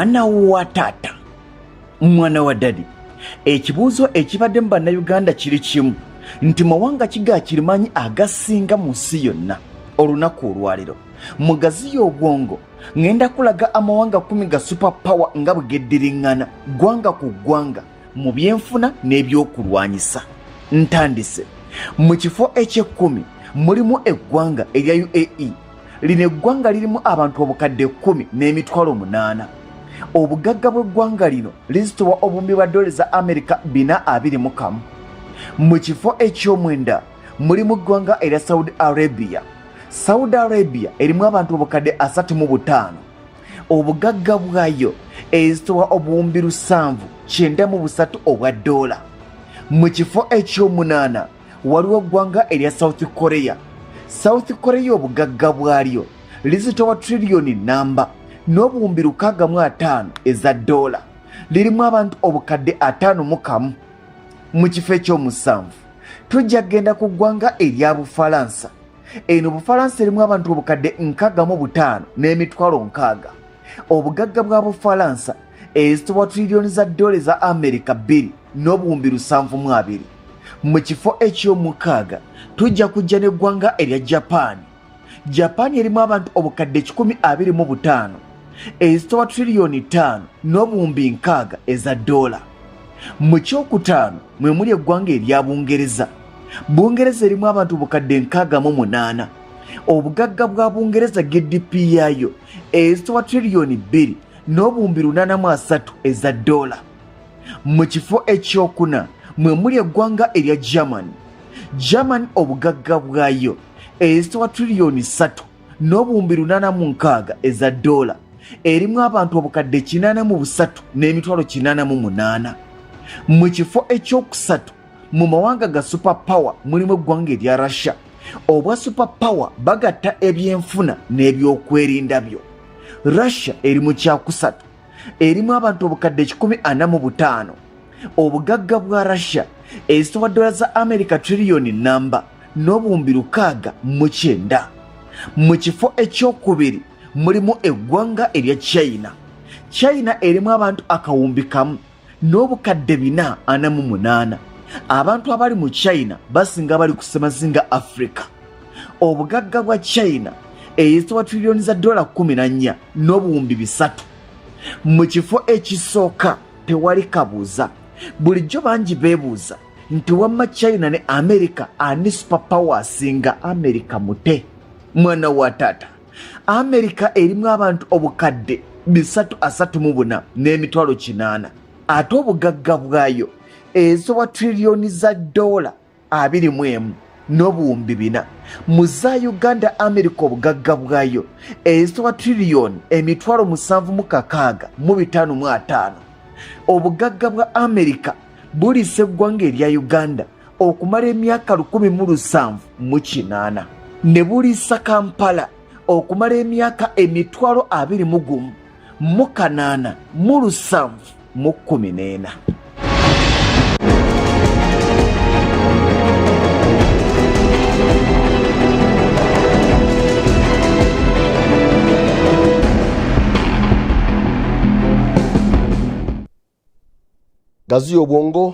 Mwana wa taata, mwana wa dadi, ekibuuzo ekibadde mu bannayuganda kiri kimu nti mawanga kiga kirimanyi agasinga mu nsi yonna. Olunaku olwaliro mu Gaziya Obwongo ngenda kulaga amawanga 10 ga super power nga bwe geddiriŋŋana ggwanga ku ggwanga mu byenfuna n'ebyokulwanyisa. Ntandise mu kifo eky'ekkumi mulimu eggwanga erya UAE. Lino eggwanga lirimu abantu obukadde 10 n'emitwalo 8. Obugagga bw'eggwanga lino lizitowa obuwumbi bwa dola za Amerika 421. Mu kifo eky'omwenda mulimu eggwanga erya Saudi Arabia. Saudi Arabia erimu abantu obukadde 35. Obugagga bwayo ezitowa obuwumbi 793 obwa dola. Mu kifo eky'omunaana waliwo eggwanga erya South Korea. South Korea obugagga bwalyo lizitowa trillion namba n'obuwumbi 65 eza dola. Lirimu abantu obukadde 51. Mu kifo eky'omusanvu tujja genda ku ggwanga erya Bufalansa. Eno Bufalansa erimu abantu obukadde 65 n'emitwalo 60. Obugagga bwa Bufalansa ezitowa trillion za dola za Amerika 2 n'obuwumbi 72. Mu kifo eky'omukaaga tujja kujja n'eggwanga erya Japan. Japan erimu abantu obukadde 125 ezitowa trillion 5 n'obuwumbi 60 eza dola. Mu kyokutaano mwe muli eggwanga erya Bungereza. Bungereza erimu abantu obukadde 68. Obugagga bwa Bungereza GDP yayo ezitowa trillion 2 n'obuwumbi 83 eza dola. Mu kifo ekyokuna mwe muli eggwanga erya Germany. Germany obugagga bwayo ezitowa trillion 3 n'obuwumbi 86 eza dola. Erimu abantu obukadde 83 n'emitwalo 88. Mu kifo ekyokusatu mu mawanga ga super power mulimu eggwanga erya Russia. Obwa super power bagatta ebyenfuna n'ebyokwerinda byo. Russia eri mu kyakusatu erimu abantu obukadde 145. Obugagga bwa Russia ezitowa dola za Amerika trillion namba n'obuwumbi 69. Mu kifo ekyokubiri mulimu eggwanga erya China. China erimu abantu akawumbi kamu n'obukadde 448. Abantu abali mu China basinga bali ku semazinga Africa. Obugagga bwa China ezitowa trillion za dola 14 n'obuwumbi 3. Mu kifo ekisooka tewali kabuuza, bulijjo bangi beebuuza nti wamma China ne America ani super power asinga America mute? Mwana wa taata, America erimu abantu obukadde 334 n'emitwalo 8. Ate obugagga bwayo ezitowa trillion za dola 21 n'obuwumbi 4. Mu za Uganda America obugagga bwayo ezitowa trillion emitwalo 765. Obugagga bwa America bulise eggwanga erya Uganda okumala emyaka 1708 ne bulisa Kampala okumala emyaka emitwalo 21,814. Gaziya Obwongo